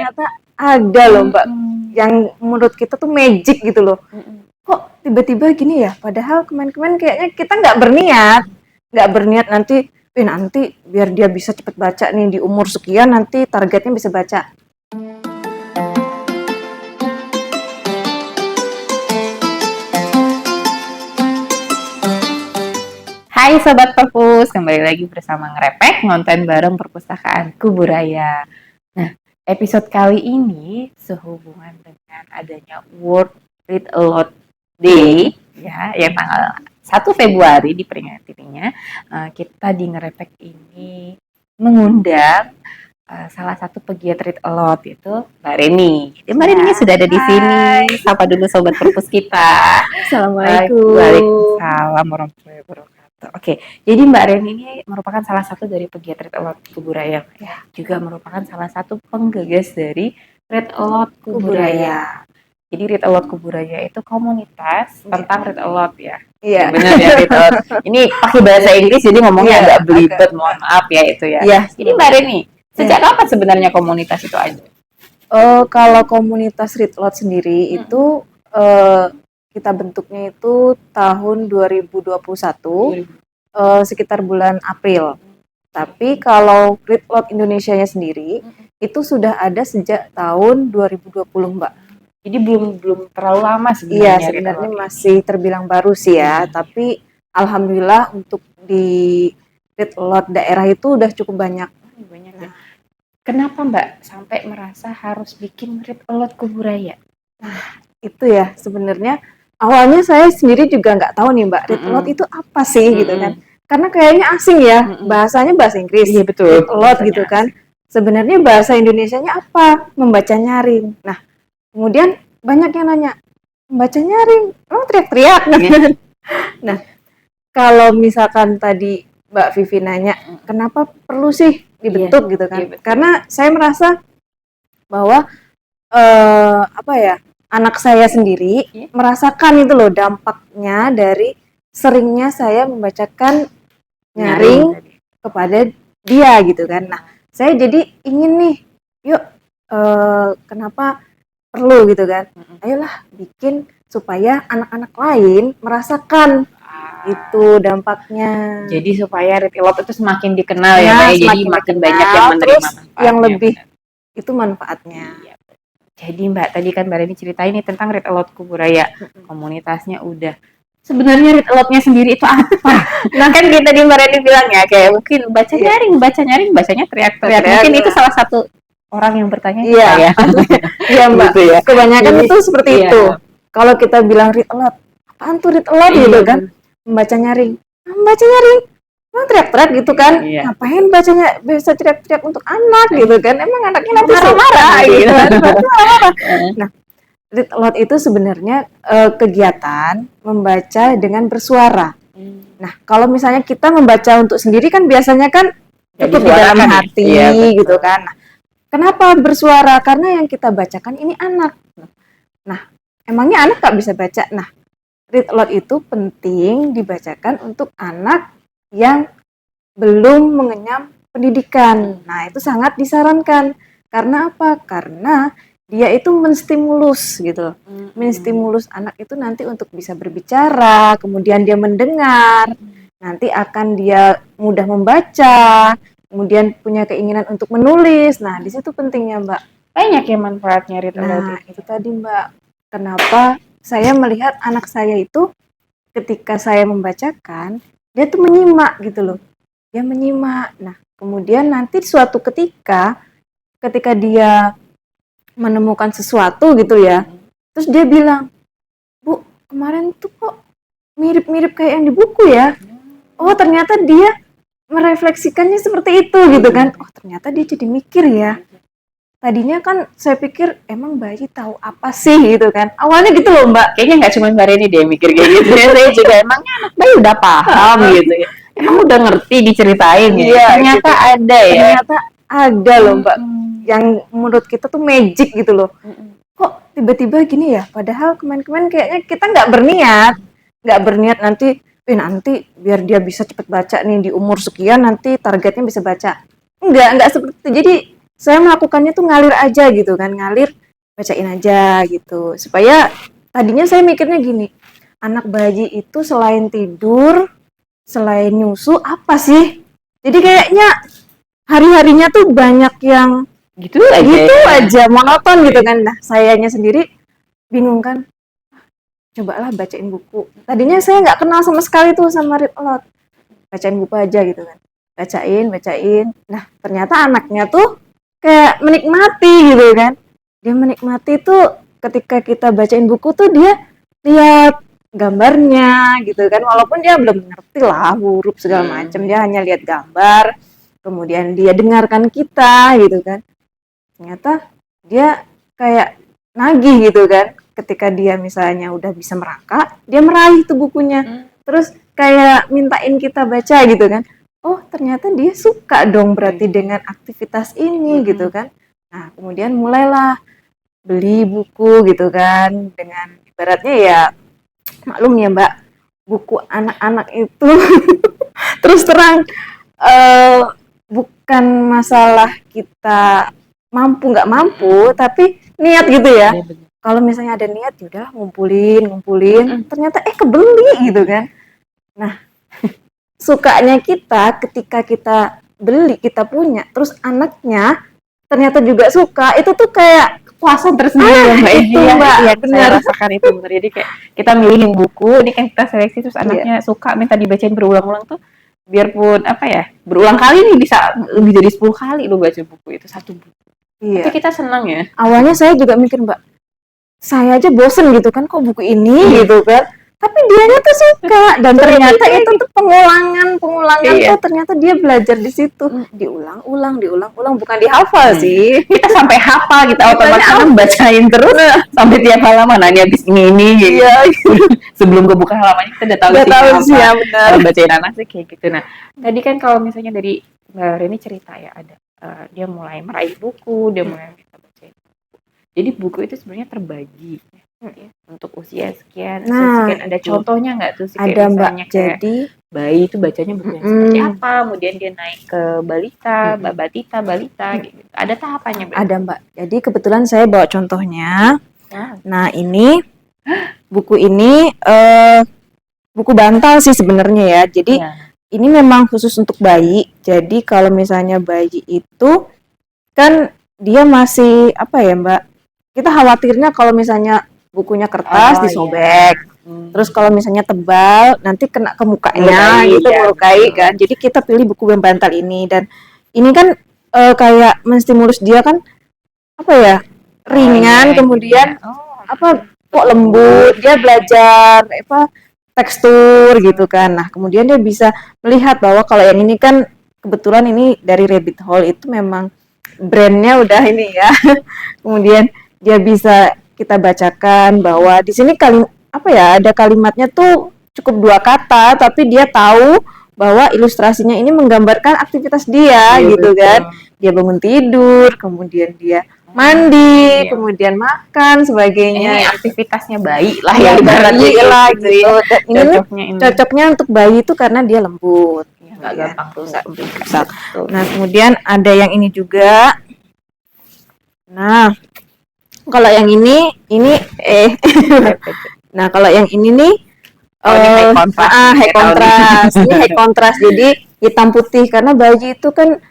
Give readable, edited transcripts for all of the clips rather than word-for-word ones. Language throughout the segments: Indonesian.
ternyata ada loh Mbak, yang menurut kita tuh magic gitu loh. Kok tiba-tiba gini ya? Padahal kemarin-kemarin kayaknya kita nggak berniat nanti biar dia bisa cepet baca nih di umur sekian nanti targetnya bisa baca. Hai Sobat Perpus, kembali lagi bersama Ngerepek, ngonten bareng Perpustakaan Kuburaya. Nah, episode kali ini sehubungan dengan adanya World Read a Lot Day, ya, yang tanggal 1 Februari diperingatinya, kita di Ngerepek ini mengundang salah satu pegiat Read a Lot, yaitu Mbak Reni. Jadi Mbak Reni sudah ada di sini. Sapa dulu Sobat Perpus kita. Assalamualaikum. Waalaikumsalam warahmatullahi wabarakatuh. Oke, jadi Mbak Reni ini merupakan salah satu dari pegiat Read a Lot Kuburaya, ya, juga merupakan salah satu penggagas dari Read a Lot Kuburaya. Jadi Read a Lot Kuburaya itu komunitas tentang Read a Lot, ya. Iya. Benar ya, Read a Lot. Ini pakai bahasa Inggris jadi ngomongnya agak belibet, mohon maaf ya itu ya. Iya. Jadi Mbak Reni, sejak kapan sebenarnya komunitas itu ada? Kalau komunitas Read a Lot sendiri itu kita bentuknya itu tahun 2021 sekitar bulan April. Tapi kalau Read a Lot Indonesianya sendiri itu sudah ada sejak tahun 2020 Mbak. Jadi belum terlalu lama sebenarnya. Iya, sebenarnya masih terbilang baru sih ya. Tapi alhamdulillah untuk di Read a Lot daerah itu udah cukup banyak. Ya. Kenapa Mbak sampai merasa harus bikin Read a Lot Kuburaya? Nah, itu ya sebenarnya awalnya saya sendiri juga nggak tahu nih Mbak, Read a Lot itu apa sih gitu kan. Karena kayaknya asing ya, bahasanya bahasa Inggris. Iya betul. Read a Lot gitu kan. Sebenarnya bahasa Indonesianya apa? Membaca nyaring. Nah, kemudian banyak yang nanya, membaca nyaring, teriak-teriak. Nah, kalau misalkan tadi Mbak Vivi nanya, kenapa perlu sih dibentuk gitu kan? Karena saya merasa bahwa anak saya sendiri merasakan itu loh dampaknya dari seringnya saya membacakan nyaring kepada dia gitu kan. Nah, saya jadi ingin nih, yuk kenapa perlu gitu kan? Ayolah bikin supaya anak-anak lain merasakan itu dampaknya. Jadi supaya Read a Lot itu semakin dikenal ya, jadi makin banyak yang menerima manfaatnya. Yang lebih itu manfaatnya. Jadi Mbak, tadi kan Mbak Reni ceritain nih tentang Read a Lot Kuburaya. Komunitasnya udah. Sebenarnya Read a Lot-nya sendiri itu apa? Nah kan kita tadi Mbak Reni bilang ya, kayak mungkin baca nyaring, bacanya teriak-teriak. Mungkin itu salah satu orang yang bertanya. Iya, iya Mbak. Gitu ya. Kebanyakan itu seperti itu. Kalau kita bilang Read a Lot, apaan tuh Read a Lot gitu kan? Membaca nyaring. Teriak-teriak gitu kan, ngapain bacanya bisa teriak-teriak untuk anak gitu kan, emang anaknya nanti marah-marah gitu kan. Nah, Read a Lot itu sebenarnya kegiatan membaca dengan bersuara. Nah, kalau misalnya kita membaca untuk sendiri kan biasanya kan cukup di dalam hati gitu kan. Nah, kenapa bersuara? Karena yang kita bacakan ini anak. Nah, emangnya anak gak bisa baca? Nah, Read a Lot itu penting dibacakan untuk anak yang belum mengenyam pendidikan. Nah, itu sangat disarankan. Karena apa? Karena dia itu menstimulus gitu. Menstimulus anak itu nanti untuk bisa berbicara, kemudian dia mendengar, nanti akan dia mudah membaca, kemudian punya keinginan untuk menulis. Nah, di situ pentingnya, Mbak. Banyak ya manfaatnya Read a Lot. Nah, itu tadi, Mbak. Kenapa saya melihat anak saya itu ketika saya membacakan, dia tuh menyimak gitu loh. Dia menyimak. Nah, kemudian nanti suatu ketika dia menemukan sesuatu gitu ya, terus dia bilang, Bu, kemarin tuh kok mirip-mirip kayak yang di buku ya. Oh, ternyata dia merefleksikannya seperti itu gitu kan. Oh, ternyata dia jadi mikir ya. Tadinya kan saya pikir emang bayi tahu apa sih gitu kan. Awalnya gitu loh Mbak. Kayaknya nggak cuma Mbak Reni deh mikir kayak gitu. Saya juga emangnya anak bayi udah paham gitu ya. Emang udah ngerti diceritain ya. Ternyata gitu. Ada ya. Ternyata ada loh Mbak. Yang menurut kita tuh magic gitu loh. Kok tiba-tiba gini ya. Padahal kemarin-kemarin kayaknya kita nggak berniat nanti biar dia bisa cepet baca nih di umur sekian nanti targetnya bisa baca. Enggak seperti itu. Jadi saya melakukannya tuh ngalir aja gitu kan, ngalir bacain aja gitu. Supaya tadinya saya mikirnya gini, anak bayi itu selain tidur, selain nyusu apa sih? Jadi kayaknya hari-harinya tuh banyak yang Gitu aja. gitu aja monoton gitu kan. Nah, sayanya sendiri bingung kan. Cobalah bacain buku. Tadinya saya nggak kenal sama sekali tuh sama Read Aloud. Bacain buku aja gitu kan. Bacain. Nah, ternyata anaknya tuh kayak menikmati gitu kan. Dia menikmati tuh ketika kita bacain buku tuh dia lihat gambarnya gitu kan. Walaupun dia belum ngerti lah huruf segala macam, dia hanya lihat gambar. Kemudian dia dengarkan kita gitu kan. Ternyata dia kayak nagih gitu kan. Ketika dia misalnya udah bisa merangkak, dia meraih tuh bukunya. Terus kayak mintain kita baca gitu kan. Oh, ternyata dia suka dong berarti dengan aktivitas ini gitu kan. Nah, kemudian mulailah beli buku gitu kan. Dengan ibaratnya ya, maklum ya Mbak, buku anak-anak itu terus terang eh, bukan masalah kita mampu nggak mampu, tapi niat gitu ya. Kalau misalnya ada niat, udah ngumpulin, ternyata kebeli gitu kan. Nah, sukanya kita ketika kita beli, kita punya, terus anaknya ternyata juga suka, itu tuh kayak Kepuasan tersendiri ya Mbak itu Egi, Mbak, ya, benar. saya rasakan itu benar. Jadi kayak kita milihin buku, ini kan kita seleksi terus anaknya suka minta dibacain berulang-ulang tuh, biarpun apa ya, berulang kali nih bisa lebih dari 10 kali lo baca buku itu satu buku. Tapi kita senang ya. Awalnya saya juga mikir Mbak, saya aja bosen gitu kan, kok buku ini gitu kan. Tapi dianya tuh suka, dan ternyata itu tuh pengulangan tuh ternyata dia belajar di situ. Diulang-ulang, bukan dihafal sih. Kita sampai hafal, kita otomatis anak bacain terus sampai tiap halaman. Nah, ini habis ini gitu. Sebelum gue buka halamannya kita udah tahu sih ya, benar. Bacain anak sih kayak gitu. Nah, tadi kan kalau misalnya dari Mbak Reni cerita ya, ada dia mulai meraih buku, dia mulai bisa bacain buku. Jadi buku itu sebenarnya terbagi untuk usia sekian, ada contohnya nggak tuh sih? Ada Mbak, jadi bayi itu bacanya buku yang seperti apa, kemudian dia naik ke balita, balita gitu. Ada tahapannya Mbak? Ada Mbak, jadi kebetulan saya bawa contohnya. Nah, ini buku ini buku bantal sih sebenarnya ya, jadi ini memang khusus untuk bayi. Jadi kalau misalnya bayi itu kan dia masih apa ya Mbak, kita khawatirnya kalau misalnya bukunya kertas disobek. Terus kalau misalnya tebal nanti kena ke mukanya gitu, melukai kan. Jadi kita pilih buku yang bantal ini, dan ini kan kayak menstimulus dia kan apa ya, ringan, kemudian apa kok lembut, dia belajar apa tekstur gitu kan. Nah, kemudian dia bisa melihat bahwa kalau yang ini kan kebetulan ini dari Rabbit Hole, itu memang brandnya udah ini ya. Kemudian dia bisa kita bacakan bahwa di sini ada kalimatnya tuh cukup 2 kata, tapi dia tahu bahwa ilustrasinya ini menggambarkan aktivitas dia gitu kan. Dia bangun tidur, kemudian dia mandi, kemudian makan sebagainya. Ini aktivitasnya bayi lah ya, bayi lah gitu. Dan ini cocoknya untuk bayi itu karena dia lembut, nggak gampang rusak. Nah, kemudian ada yang ini juga. Nah, kalau yang ini nah, kalau yang ini nih high contrast. Ini high contrast, jadi hitam putih, karena bayi itu kan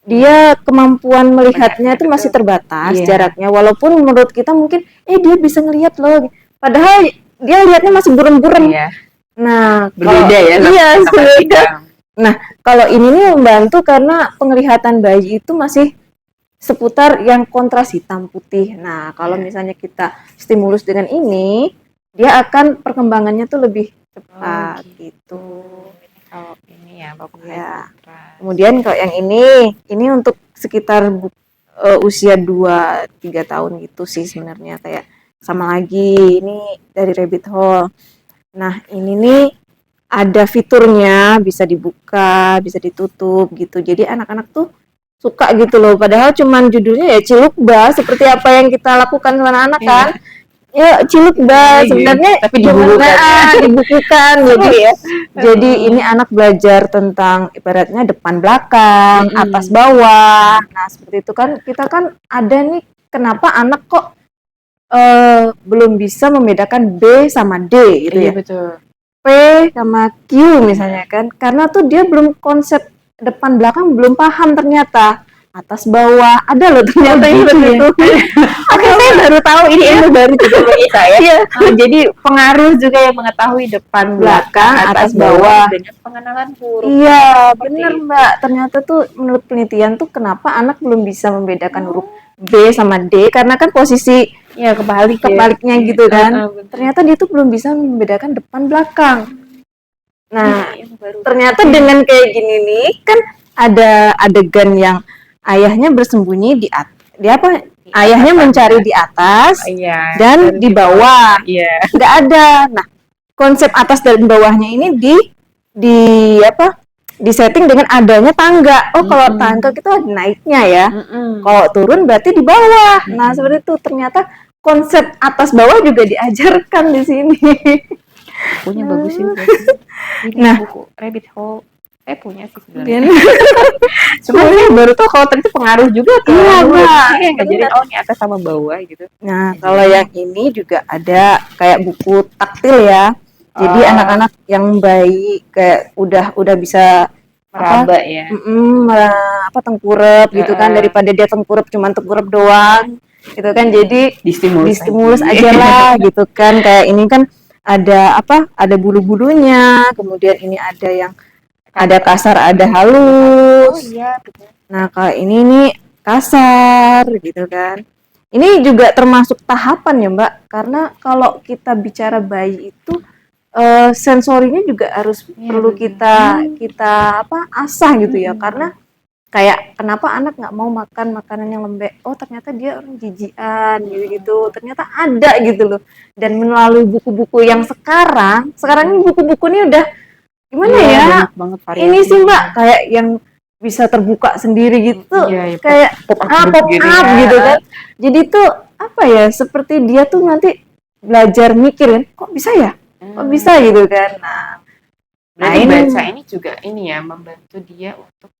dia kemampuan melihatnya itu masih terbatas jaraknya, walaupun menurut kita mungkin dia bisa ngelihat loh, padahal dia lihatnya masih buram-buram. Nah, berbeda ya. Beda. Nah, kalau ini nih membantu karena penglihatan bayi itu masih seputar yang kontras hitam putih. Nah, kalau misalnya kita stimulus dengan ini, dia akan perkembangannya tuh lebih cepat gitu. Kalau ini ya, Kemudian kalau yang ini untuk sekitar usia 2-3 tahun gitu sih sebenarnya, kayak sama lagi ini dari Rabbit Hole. Nah, ini nih ada fiturnya, bisa dibuka, bisa ditutup gitu. Jadi anak-anak tuh suka gitu loh, padahal cuman judulnya ya Cilukba, seperti apa yang kita lakukan sama anak kan. Ya ciluk Mbak, sebenarnya tapi dibukukan. dibukukan. Jadi ini anak belajar tentang ibaratnya depan belakang, atas bawah. Nah, seperti itu kan kita kan ada nih kenapa anak kok belum bisa membedakan B sama D gitu Iya ya. betul. P sama Q misalnya kan. Karena tuh dia belum konsep depan belakang belum paham ternyata. Atas bawah ada loh ternyata gitu seperti ya. itu. Oke, saya baru tahu ini ilmu baru juga bagi saya. Iya. Jadi pengaruh juga yang mengetahui depan, belakang, atas, bawah dengan pengenalan huruf. Iya, Seperti bener itu. Mbak. Ternyata tuh menurut penelitian tuh kenapa anak belum bisa membedakan huruf B sama D karena kan posisi Ya kebalik ya. kebaliknya gitu kan. Betul. Ternyata dia tuh belum bisa membedakan depan belakang. Nah, Ini baru. ternyata dengan kayak gini nih kan ada adegan yang ayahnya bersembunyi di apa? Ayahnya mencari di atas Iya, dan di bawah. Iya. Nggak ada. Nah, konsep atas dan bawahnya ini di apa? Di setting dengan adanya tangga. Oh, kalau tangga itu ada naiknya ya. Kalau turun berarti di bawah. Nah, seperti itu ternyata konsep atas bawah juga diajarkan di sini. Bukunya bagus sih. Ini Nah. buku Rabbit Hole. Saya punya sih sebenarnya. Cuma saya baru tahu kalau ternyata pengaruh juga ke Iya, Mbak. jadi ini atas sama bawah gitu. Nah, kalau yang ini juga ada kayak buku taktil ya. Jadi anak-anak yang bayi kayak udah bisa Meraba ya. apa tengkurap gitu kan daripada dia tengkurap cuman tengkurap doang gitu kan. Jadi distimulus aja lah gitu kan. Kayak ini kan ada bulu-bulunya, kemudian ini ada yang ada kasar, ada halus. Iya, betul. Nah, kalau ini nih kasar gitu kan. Ini juga termasuk tahapan ya, Mbak. Karena kalau kita bicara bayi itu sensorinya juga harus perlu kita asah gitu ya. Karena kayak kenapa anak nggak mau makan makanan yang lembek? Oh, ternyata dia orang jijian gitu. Ternyata ada gitu loh. Dan melalui buku-buku yang sekarang ini buku-buku ini udah gimana ya? Ini sih Mbak kayak yang bisa terbuka sendiri gitu, kayak pop up gitu kan. Jadi tuh apa ya? Seperti dia tuh nanti belajar mikirin, kok bisa ya? Kok bisa gitu kan? Nah, ini baca ini juga ini ya membantu dia untuk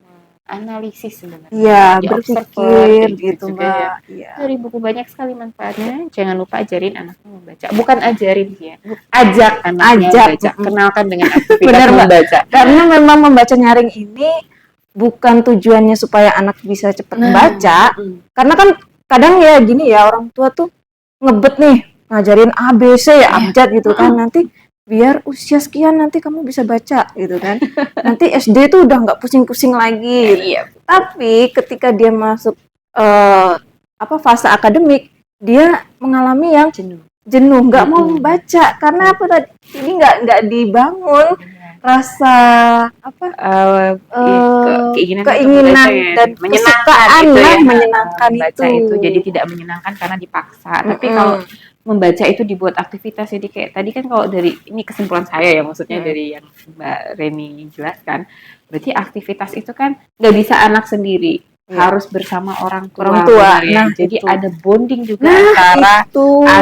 analisis sebenarnya. Iya, berpikir gitu Mbak. Ya. Dari buku banyak sekali manfaatnya. Jangan lupa ajarin anaknya membaca. Bukan ajarin ya, ajak anaknya membaca. Kenalkan dengan aktivitas membaca. Karena memang membaca nyaring ini bukan tujuannya supaya anak bisa cepat membaca. Karena kan kadang ya gini ya, orang tua tuh ngebet nih ngajarin A, B, C ya abjad gitu kan. Nanti biar usia sekian nanti kamu bisa baca gitu kan. Nanti SD tuh udah nggak pusing-pusing lagi. Iya. Tapi ketika dia masuk fase akademik, dia mengalami yang jenuh, nggak mau membaca karena apa tadi? Ini nggak dibangun rasa keinginan dan kesukaan menyenangkan itu. Jadi tidak menyenangkan karena dipaksa. Tapi kalau membaca itu dibuat aktivitas, jadi kayak tadi kan kalau dari ini kesimpulan saya ya, maksudnya dari yang Mbak Reni jelaskan, berarti aktivitas itu kan nggak bisa anak sendiri, harus bersama orang tua. Nah, jadi ada bonding juga antara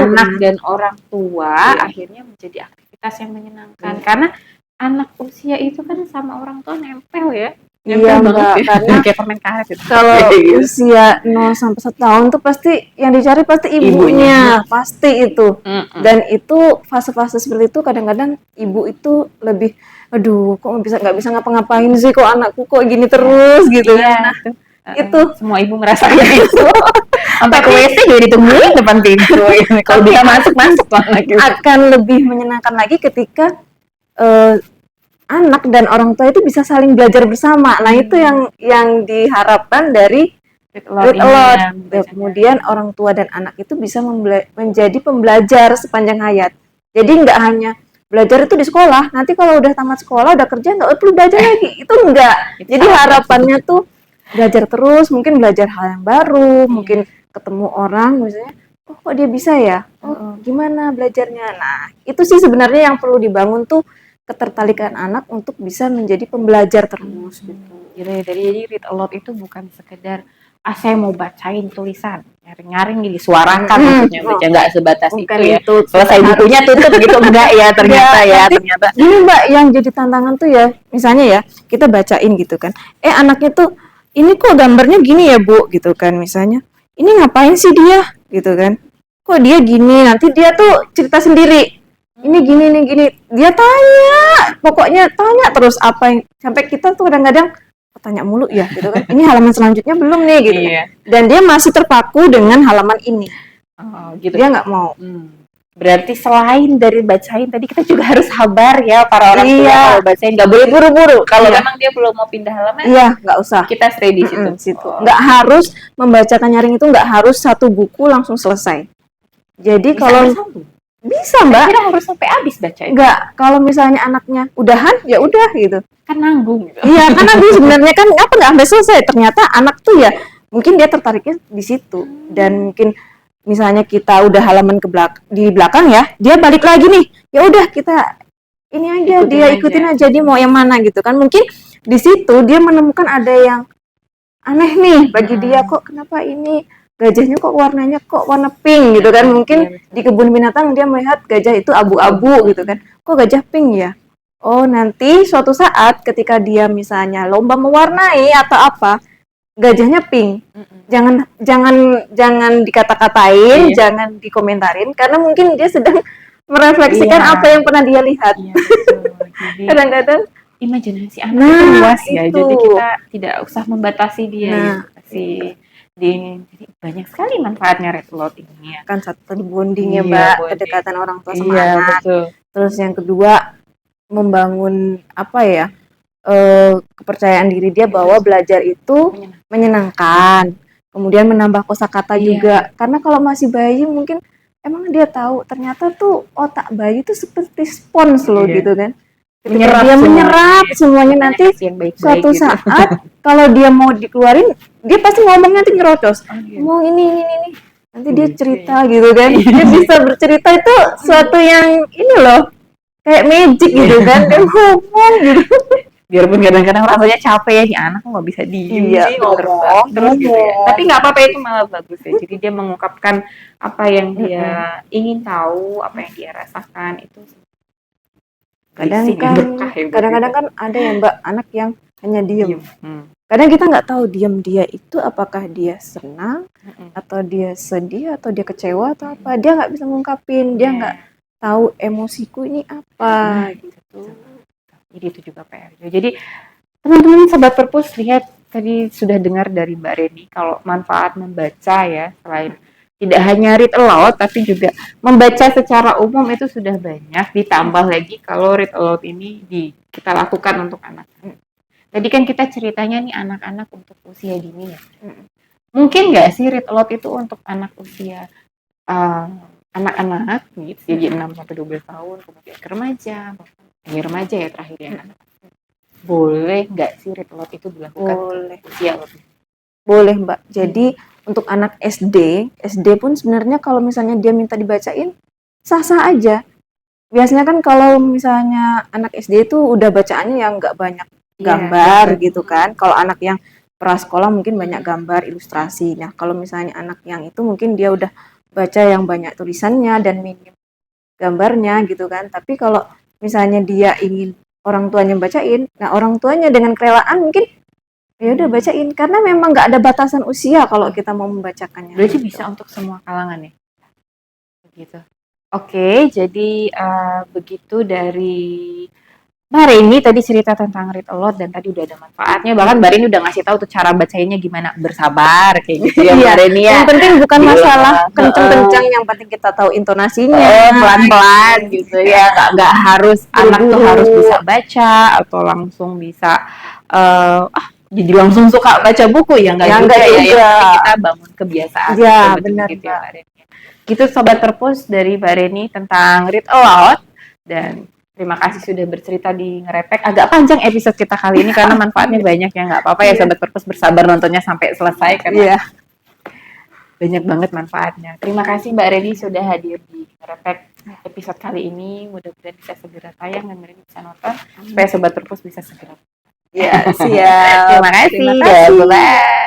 anak dan orang tua, akhirnya menjadi aktivitas yang menyenangkan. Karena anak usia itu kan sama orang tua nempel ya. Iya Mbak, karena kayak permen karet gitu. Kalau usia 0 sampai 1 tahun tuh pasti yang dicari pasti ibunya. Pasti itu. Dan itu fase-fase seperti itu kadang-kadang ibu itu lebih aduh kok nggak bisa ngapa-ngapain sih, kok anakku kok gini terus gitu kan. Itu semua ibu merasakan itu. Sampai ke WC juga ditungguin depan pintu. Kalau bisa masuk anak itu. Akan lebih menyenangkan lagi ketika anak dan orang tua itu bisa saling belajar bersama. Nah, itu yang diharapkan dari Read a Lot. Kemudian orang tua dan anak itu bisa menjadi pembelajar sepanjang hayat. Jadi nggak hanya belajar itu di sekolah. Nanti kalau udah tamat sekolah, udah kerja nggak perlu belajar lagi. Itu enggak. Jadi harapannya tuh belajar terus, mungkin belajar hal yang baru, mungkin ketemu orang misalnya, oh kok dia bisa ya? Oh, gimana belajarnya? Nah, itu sih sebenarnya yang perlu dibangun tuh ketertarikan anak untuk bisa menjadi pembelajar terus gitu. Jadi Read a Lot itu bukan sekedar saya mau bacain tulisan. nyaring-nyaring disuarakan maksudnya baca, nggak sebatas Bukan itu ya. itu. Selesai bukunya tutup gitu enggak ya ternyata ya, Nanti ternyata. gini Mbak, yang jadi tantangan tuh ya, misalnya ya, kita bacain gitu kan. Anaknya tuh, ini kok gambarnya gini ya Bu, gitu kan misalnya. Ini ngapain sih dia, gitu kan. Kok dia gini, nanti dia tuh cerita sendiri. Ini gini, ini gini. Dia tanya, pokoknya tanya terus apa yang, sampai kita tuh kadang-kadang tanya mulu ya, gitu kan. Ini halaman selanjutnya belum nih, gitu kan. Iya. Dan dia masih terpaku dengan halaman ini. Oh, gitu. Dia nggak mau. Berarti selain dari bacain tadi kita juga harus sabar ya para orang tua Iya. kalau bacain, nggak boleh buru-buru. Kalau Iya. memang dia belum mau pindah halaman, Iya, nggak usah. kita stay di situ. Situ. Nggak harus membacakan nyaring itu, nggak harus satu buku langsung selesai. Jadi Bisa kalau bersambung. bisa Mbak, Kira harus sampai habis baca itu. nggak, kalau misalnya anaknya udahan ya udah gitu. Kan nanggung gitu. Iya, karena dia sebenarnya kan apa nggak sampai selesai. Ternyata anak tuh ya mungkin dia tertariknya di situ, dan mungkin misalnya kita udah halaman di belakang ya, dia balik lagi nih. Ya udah kita ini aja, ikutin aja dia mau yang mana gitu kan. Mungkin di situ dia menemukan ada yang aneh nih bagi dia, kok kenapa ini gajahnya kok warnanya kok warna pink gitu kan. Mungkin di kebun binatang dia melihat gajah itu abu-abu gitu kan. Kok gajah pink ya? Oh, nanti suatu saat ketika dia misalnya lomba mewarnai atau apa, gajahnya pink. Jangan dikata-katain, jangan dikomentarin karena mungkin dia sedang merefleksikan apa yang pernah dia lihat. Iya, betul. Jadi Kadang-kadang imajinasi anak itu luas ya. itu. Jadi kita tidak usah membatasi dia ya. Jadi banyak sekali manfaatnya Red Lot ini ya. Kan satu bonding ya Mbak, kedekatan orang tua sama anak. Betul. Terus yang kedua, membangun apa ya, kepercayaan diri dia bahwa belajar itu menyenangkan. Kemudian menambah kosakata juga. Karena kalau masih bayi mungkin emang dia tahu ternyata tuh otak bayi itu seperti spons loh gitu kan. Dia menyerap semuanya nanti suatu saat kalau dia mau dikeluarin, dia pasti ngomong nanti nyerocos. Ngomong ini. Nanti dia cerita gitu kan. Dia bisa bercerita itu suatu yang ini loh, kayak magic gitu kan. Dia ngomong gitu. Biarpun kadang-kadang rasanya capek ya, nih anak nggak bisa diem sih ngomong terus gitu ya. Tapi nggak apa-apa, itu malah bagus ya. Jadi dia mengungkapkan apa yang dia ingin tahu, apa yang dia rasakan itu. Kadang-kadang kan ada ya Mbak, anak yang hanya diem. Kadang kita nggak tahu diem dia itu apakah dia senang atau dia sedih atau dia kecewa atau apa. Dia nggak bisa ngungkapin, dia nggak tahu emosiku ini apa gitu. Jadi itu juga PR. Jadi teman-teman Sobat Perpus, lihat tadi sudah dengar dari Mbak Reni kalau manfaat membaca ya, selain tidak hanya read aloud tapi juga membaca secara umum itu sudah banyak. Ditambah lagi kalau read aloud ini kita lakukan untuk anak. Tadi kan kita ceritanya nih anak-anak untuk usia dini ya. Mungkin nggak sih read aloud itu untuk anak usia anak-anak gitu, jadi 6-12 tahun, kemudian ke remaja ya terakhir ya. Boleh nggak sih read aloud itu dilakukan? Boleh Mbak. Jadi untuk anak SD pun sebenarnya kalau misalnya dia minta dibacain, sah-sah aja. Biasanya kan kalau misalnya anak SD itu udah bacaannya yang nggak banyak gambar gitu kan. Kalau anak yang prasekolah mungkin banyak gambar, ilustrasi. Nah kalau misalnya anak yang itu mungkin dia udah baca yang banyak tulisannya dan minim gambarnya gitu kan. Tapi kalau misalnya dia ingin orang tuanya bacain, nah orang tuanya dengan kerelaan mungkin ya udah bacain, karena memang nggak ada batasan usia kalau kita mau membacakannya. Berarti bisa untuk semua kalangan ya, begitu. Oke, jadi begitu dari Mbak Reni tadi cerita tentang read aloud dan tadi udah ada manfaatnya. Bahkan Mbak Reni udah ngasih tahu tuh cara bacainnya gimana, bersabar kayak gitu ya Mbak Reni ya. Yang penting bukan masalah kenceng-kenceng, yang penting kita tahu intonasinya, pelan-pelan gitu ya. Nggak harus anak tuh harus bisa baca atau langsung bisa jadi langsung suka baca buku ya, nggak juga ya. Yang kita bangun kebiasaan. Ya benar gitu ya Mbak Reni. Gitu Sobat Perpus dari Mbak Reni tentang read aloud, dan terima kasih sudah bercerita di Ngerepek. Agak panjang episode kita kali ini karena manfaatnya banyak ya. Nggak apa-apa ya Sobat Perpus, bersabar nontonnya sampai selesai karena banyak banget manfaatnya. Terima kasih Mbak Reni sudah hadir di Ngerepek episode kali ini. Mudah-mudahan bisa segera tayang dan Mbak Reni bisa nonton supaya Sobat Perpus bisa segera. Ya, siap. Terima kasih. Bye-bye.